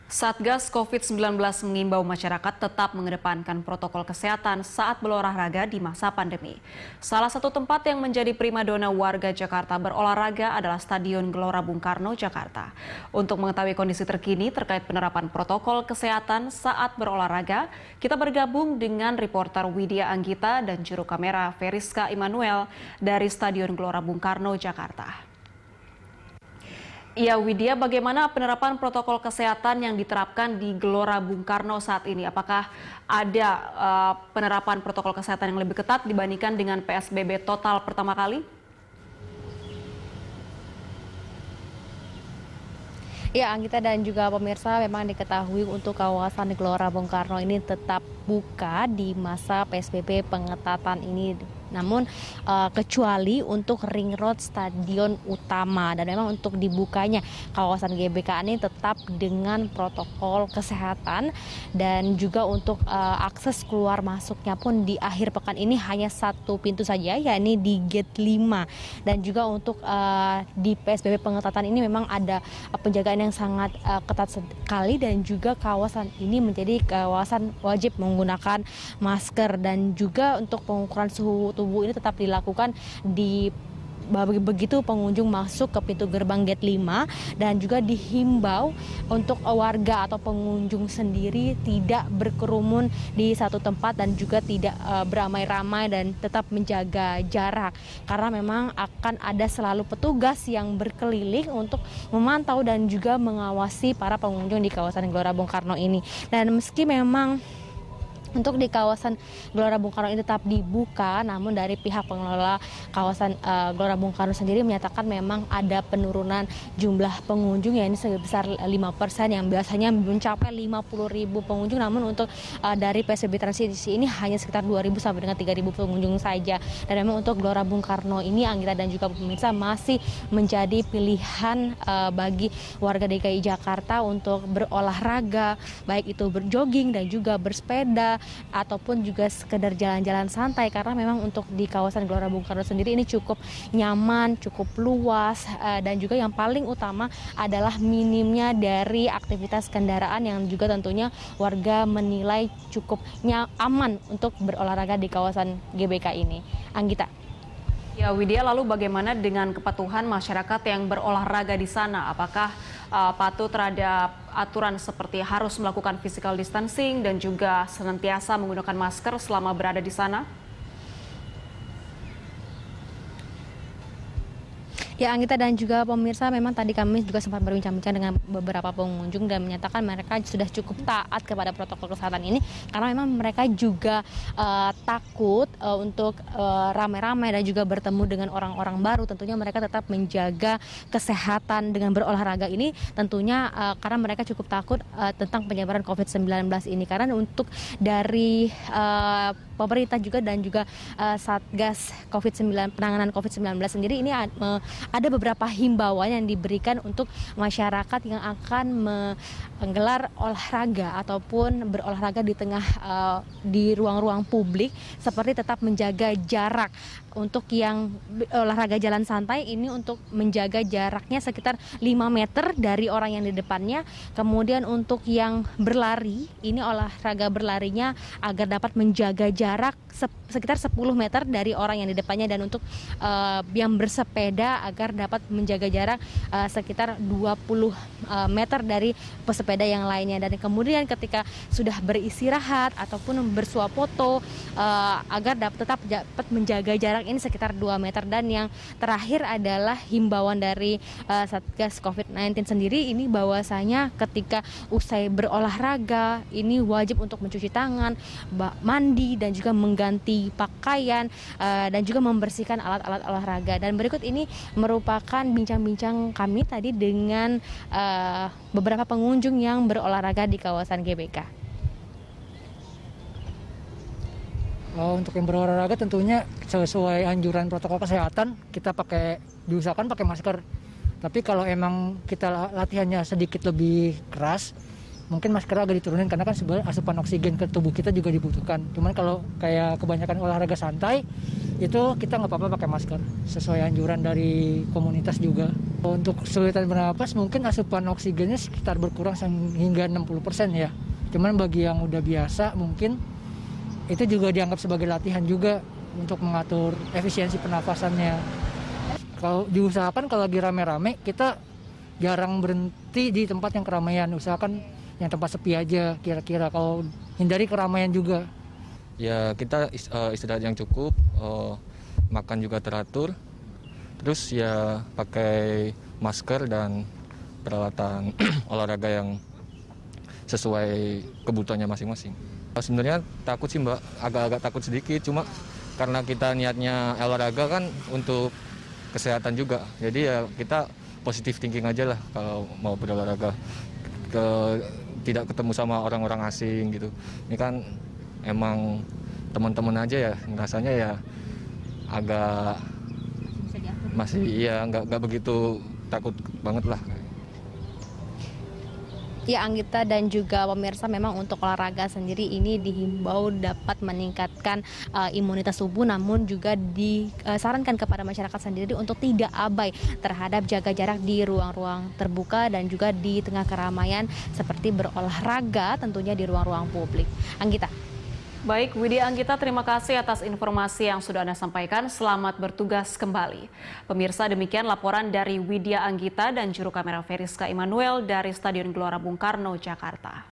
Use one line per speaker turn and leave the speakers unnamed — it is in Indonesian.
Satgas COVID-19 mengimbau masyarakat tetap mengedepankan protokol kesehatan saat berolahraga di masa pandemi. Salah satu tempat yang menjadi primadona warga Jakarta berolahraga adalah Stadion Gelora Bung Karno, Jakarta. Untuk mengetahui kondisi terkini terkait penerapan protokol kesehatan saat berolahraga, kita bergabung dengan reporter Widya Anggita dan juru kamera Veriska Immanuel dari Stadion Gelora Bung Karno, Jakarta. Ya, Widya, bagaimana penerapan protokol kesehatan yang diterapkan di Gelora Bung Karno saat ini? Apakah ada penerapan protokol kesehatan yang lebih ketat dibandingkan dengan PSBB total pertama kali?
Ya, Anggita dan juga pemirsa, memang diketahui untuk kawasan Gelora Bung Karno ini tetap buka di masa PSBB pengetatan ini. Namun kecuali untuk ring road stadion utama, dan memang untuk dibukanya kawasan GBK ini tetap dengan protokol kesehatan, dan juga untuk akses keluar masuknya pun di akhir pekan ini hanya satu pintu saja, yakni di gate 5. Dan juga untuk di PSBB pengetatan ini memang ada penjagaan yang sangat ketat sekali, dan juga kawasan ini menjadi kawasan wajib menggunakan masker, dan juga untuk pengukuran suhu tubuh ini tetap dilakukan di begitu pengunjung masuk ke pintu gerbang gate 5, dan juga dihimbau untuk warga atau pengunjung sendiri tidak berkerumun di satu tempat dan juga tidak beramai-ramai dan tetap menjaga jarak, karena memang akan ada selalu petugas yang berkeliling untuk memantau dan juga mengawasi para pengunjung di kawasan Gelora Bung Karno ini. Dan meski memang untuk di kawasan Gelora Bung Karno ini tetap dibuka, namun dari pihak pengelola kawasan Gelora Bung Karno sendiri menyatakan memang ada penurunan jumlah pengunjung, ya ini sebesar 5%, yang biasanya mencapai 50.000 pengunjung, namun untuk dari PSBB transisi ini hanya sekitar 2.000 sampai dengan 3.000 pengunjung saja. Dan memang untuk Gelora Bung Karno ini, Anggita dan juga pemirsa, masih menjadi pilihan bagi warga DKI Jakarta untuk berolahraga, baik itu berjogging dan juga bersepeda, ataupun juga sekedar jalan-jalan santai, karena memang untuk di kawasan Gelora Bung Karno sendiri ini cukup nyaman, cukup luas, dan juga yang paling utama adalah minimnya dari aktivitas kendaraan yang juga tentunya warga menilai cukup aman untuk berolahraga di kawasan GBK ini. Anggita.
Ya, Widya, lalu bagaimana dengan kepatuhan masyarakat yang berolahraga di sana? Apakah patuh terhadap aturan seperti harus melakukan physical distancing dan juga senantiasa menggunakan masker selama berada di sana?
Ya, Anggita dan juga pemirsa, memang tadi kami juga sempat berbincang-bincang dengan beberapa pengunjung dan menyatakan mereka sudah cukup taat kepada protokol kesehatan ini, karena memang mereka juga takut untuk ramai-ramai dan juga bertemu dengan orang-orang baru. Tentunya mereka tetap menjaga kesehatan dengan berolahraga ini, tentunya karena mereka cukup takut tentang penyebaran COVID-19 ini. Karena untuk dari pemerintah juga dan juga Satgas penanganan COVID-19 sendiri ini ada beberapa himbauan yang diberikan untuk masyarakat yang akan menggelar olahraga ataupun berolahraga di tengah di ruang-ruang publik, seperti tetap menjaga jarak. Untuk yang olahraga jalan santai ini untuk menjaga jaraknya sekitar 5 meter dari orang yang di depannya. Kemudian untuk yang berlari, ini olahraga berlarinya agar dapat menjaga jarak sekitar 10 meter dari orang yang di depannya, dan untuk yang bersepeda agar dapat menjaga jarak sekitar 20 meter dari pesepeda yang lainnya. Dan kemudian ketika sudah beristirahat ataupun bersuah foto agar tetap dapat menjaga jarak ini sekitar 2 meter. Dan yang terakhir adalah himbauan dari Satgas COVID-19 sendiri ini, bahwasanya ketika usai berolahraga ini wajib untuk mencuci tangan, mandi, dan juga mengganti pakaian dan juga membersihkan alat-alat olahraga. Dan berikut ini merupakan bincang-bincang kami tadi dengan beberapa pengunjung yang berolahraga di kawasan GBK.
Untuk yang berolahraga tentunya sesuai anjuran protokol kesehatan, kita diusahakan pakai masker. Tapi kalau emang kita latihannya sedikit lebih keras, mungkin masker agak diturunin karena kan sebenarnya asupan oksigen ke tubuh kita juga dibutuhkan. Cuman kalau kayak kebanyakan olahraga santai itu kita nggak apa-apa pakai masker sesuai anjuran dari komunitas juga. Untuk kesulitan bernapas mungkin asupan oksigennya sekitar berkurang hingga 60% ya. Cuman bagi yang udah biasa mungkin itu juga dianggap sebagai latihan juga untuk mengatur efisiensi pernafasannya. Kalau diusahakan kalau lagi rame-rame kita jarang berhenti di tempat yang keramaian, usahakan yang tempat sepi aja kira-kira, kalau hindari keramaian juga.
Ya kita istirahat yang cukup, makan juga teratur, terus ya pakai masker dan peralatan olahraga yang sesuai kebutuhannya masing-masing. Sebenarnya takut sih Mbak, agak-agak takut sedikit, cuma karena kita niatnya olahraga kan untuk kesehatan juga, jadi ya kita positif thinking aja lah kalau mau berolahraga. Tidak ketemu sama orang-orang asing gitu. Ini kan emang teman-teman aja ya, rasanya ya agak masih ya nggak begitu takut banget lah.
Ya Anggita dan juga pemirsa, memang untuk olahraga sendiri ini dihimbau dapat meningkatkan imunitas tubuh, namun juga disarankan kepada masyarakat sendiri untuk tidak abai terhadap jaga jarak di ruang-ruang terbuka dan juga di tengah keramaian seperti berolahraga tentunya di ruang-ruang publik. Anggita.
Baik, Widya Anggita, terima kasih atas informasi yang sudah Anda sampaikan. Selamat bertugas kembali. Pemirsa, demikian laporan dari Widya Anggita dan juru kamera Veriska Immanuel dari Stadion Gelora Bung Karno, Jakarta.